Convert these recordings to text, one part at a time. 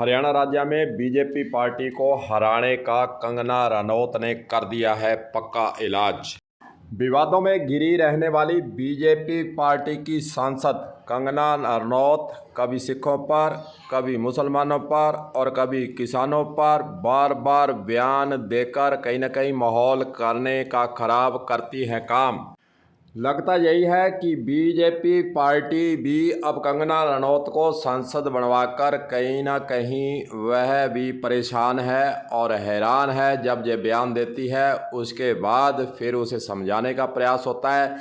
हरियाणा राज्य में BJP party को हराने का कंगना रनौत ने कर दिया है पक्का इलाज। विवादों में घिरी रहने वाली बीजेपी पार्टी की सांसद कंगना रनौत कभी सिखों पर, कभी मुसलमानों पर और कभी किसानों पर बार बार बयान देकर कहीं न कहीं माहौल करने का खराब करती है काम। लगता यही है कि बीजेपी पार्टी भी अब कंगना रनौत को सांसद बनवाकर कहीं ना कहीं वह भी परेशान है और हैरान है। जब ये बयान देती है उसके बाद फिर उसे समझाने का प्रयास होता है,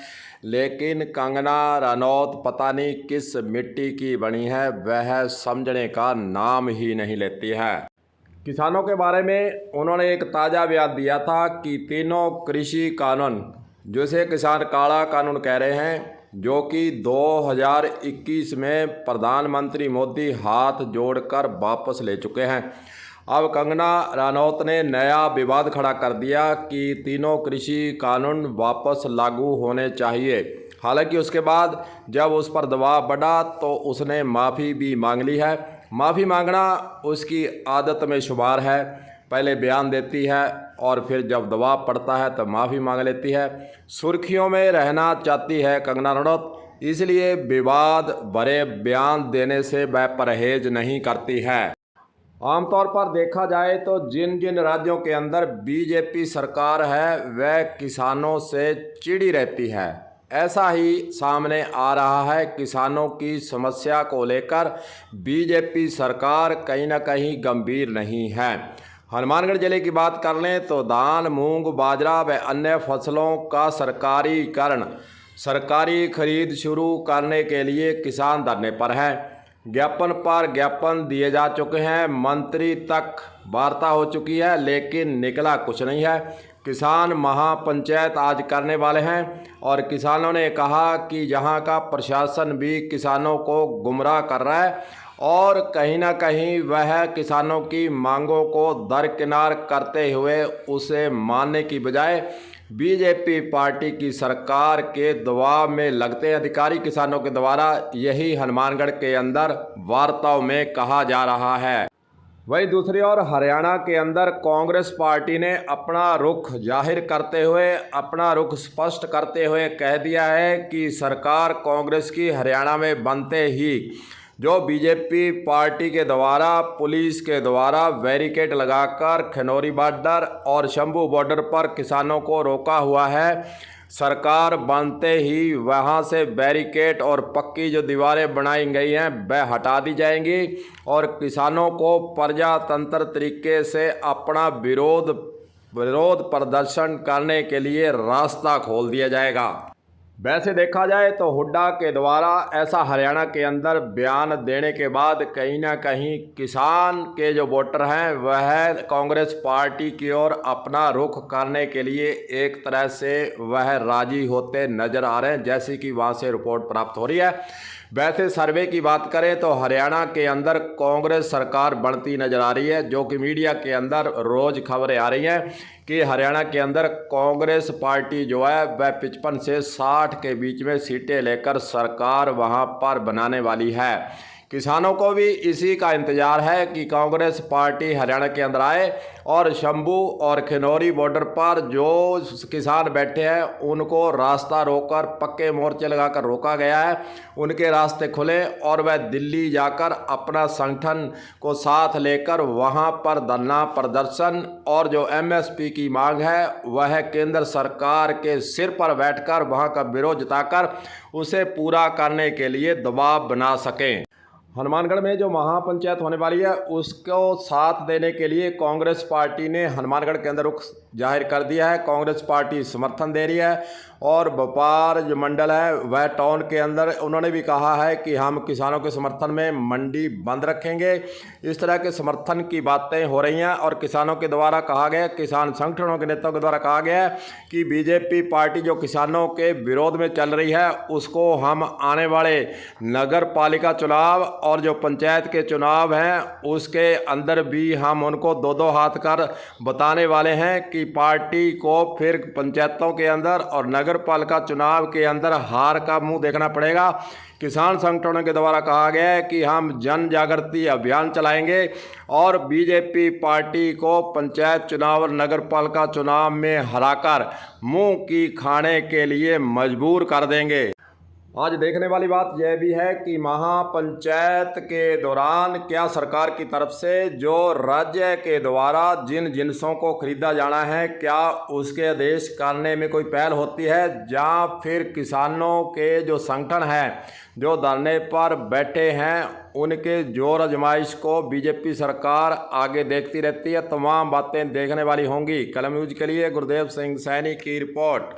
लेकिन कंगना रनौत पता नहीं किस मिट्टी की बनी है, वह समझने का नाम ही नहीं लेती है। किसानों के बारे में उन्होंने एक ताज़ा बयान दिया था कि तीनों कृषि कानून, जिसे किसान काला कानून कह रहे हैं, जो कि 2021 में प्रधानमंत्री मोदी हाथ जोड़कर वापस ले चुके हैं। अब कंगना रनौत ने नया विवाद खड़ा कर दिया कि तीनों कृषि कानून वापस लागू होने चाहिए। हालांकि उसके बाद जब उस पर दबाव बढ़ा तो उसने माफ़ी भी मांग ली है। माफ़ी मांगना उसकी आदत में शुमार है। पहले बयान देती है और फिर जब दबाव पड़ता है तो माफ़ी मांग लेती है। सुर्खियों में रहना चाहती है कंगना रनौत, इसलिए विवाद भरे बयान देने से वह परहेज नहीं करती है। आमतौर पर देखा जाए तो जिन जिन राज्यों के अंदर बीजेपी सरकार है वह किसानों से चिड़ी रहती है। ऐसा ही सामने आ रहा है। किसानों की समस्या को लेकर बीजेपी सरकार कहीं ना कहीं गंभीर नहीं है। हनुमानगढ़ जिले की बात कर लें तो धान, मूंग, बाजरा व अन्य फसलों का सरकारीकरण, सरकारी खरीद शुरू करने के लिए किसान धरने पर हैं। ज्ञापन पर ज्ञापन दिए जा चुके हैं, मंत्री तक वार्ता हो चुकी है, लेकिन निकला कुछ नहीं है। किसान महापंचायत आज करने वाले हैं और किसानों ने कहा कि यहाँ का प्रशासन भी किसानों को गुमराह कर रहा है और कहीं ना कहीं वह किसानों की मांगों को दरकिनार करते हुए उसे मानने की बजाय बीजेपी पार्टी की सरकार के दबाव में लगते अधिकारी किसानों के द्वारा, यही हनुमानगढ़ के अंदर वार्ताओं में कहा जा रहा है। वहीं दूसरी ओर हरियाणा के अंदर कांग्रेस पार्टी ने अपना रुख जाहिर करते हुए, अपना रुख स्पष्ट करते हुए कह दिया है कि सरकार कांग्रेस की हरियाणा में बनते ही जो बीजेपी पार्टी के द्वारा, पुलिस के द्वारा बैरिकेड लगाकर खनौरी बॉर्डर और शंभू बॉर्डर पर किसानों को रोका हुआ है, सरकार बनते ही वहां से बैरिकेड और पक्की जो दीवारें बनाई गई हैं वह हटा दी जाएंगी और किसानों को प्रजातंत्र तरीके से अपना विरोध प्रदर्शन करने के लिए रास्ता खोल दिया जाएगा। वैसे देखा जाए तो हुड्डा के द्वारा ऐसा हरियाणा के अंदर बयान देने के बाद कहीं ना कहीं किसान के जो वोटर हैं वह कांग्रेस पार्टी की ओर अपना रुख करने के लिए एक तरह से वह राजी होते नजर आ रहे हैं, जैसे कि वहां से रिपोर्ट प्राप्त हो रही है। वैसे सर्वे की बात करें तो हरियाणा के अंदर कांग्रेस सरकार बढ़ती नजर आ रही है, जो कि मीडिया के अंदर रोज खबरें आ रही हैं कि हरियाणा के अंदर कांग्रेस पार्टी जो है वह 55 से 60 के बीच में सीटें लेकर सरकार वहां पर बनाने वाली है। किसानों को भी इसी का इंतजार है कि कांग्रेस पार्टी हरियाणा के अंदर आए और शंभू और खनौरी बॉर्डर पर जो किसान बैठे हैं उनको रास्ता रोककर, पक्के मोर्चे लगाकर रोका गया है, उनके रास्ते खुले और वह दिल्ली जाकर अपना संगठन को साथ लेकर वहां पर धरना प्रदर्शन और जो एमएसपी की मांग है वह केंद्र सरकार के सिर पर बैठकर वहां का विरोध जताकर उसे पूरा करने के लिए दबाव बना सकें। हनुमानगढ़ में जो महापंचायत होने वाली है उसको साथ देने के लिए कांग्रेस पार्टी ने हनुमानगढ़ के अंदर रुख जाहिर कर दिया है। कांग्रेस पार्टी समर्थन दे रही है और व्यापार जो मंडल है वह टाउन के अंदर उन्होंने भी कहा है कि हम किसानों के समर्थन में मंडी बंद रखेंगे। इस तरह के समर्थन की बातें हो रही हैं और किसानों के द्वारा कहा गया, किसान संगठनों के नेताओं के द्वारा कहा गया है कि बीजेपी पार्टी जो किसानों के विरोध में चल रही है उसको हम आने वाले नगर पालिका चुनाव और जो पंचायत के चुनाव हैं उसके अंदर भी हम उनको दो दो हाथ कर बताने वाले हैं कि पार्टी को फिर पंचायतों के अंदर और नगर नगर पालिका चुनाव के अंदर हार का मुंह देखना पड़ेगा। किसान संगठनों के द्वारा कहा गया है कि हम जन जागृति अभियान चलाएंगे और बीजेपी पार्टी को पंचायत चुनाव और नगर पालिका चुनाव में हराकर मुंह की खाने के लिए मजबूर कर देंगे। आज देखने वाली बात यह भी है कि महापंचायत के दौरान क्या सरकार की तरफ से जो राज्य के द्वारा जिन जिन्सों को खरीदा जाना है, क्या उसके आदेश करने में कोई पहल होती है, या फिर किसानों के जो संगठन हैं जो धरने पर बैठे हैं उनके जोर आजमाइश को बीजेपी सरकार आगे देखती रहती है। तमाम बातें देखने वाली होंगी। कलम न्यूज के लिए गुरुदेव सिंह सैनी की रिपोर्ट।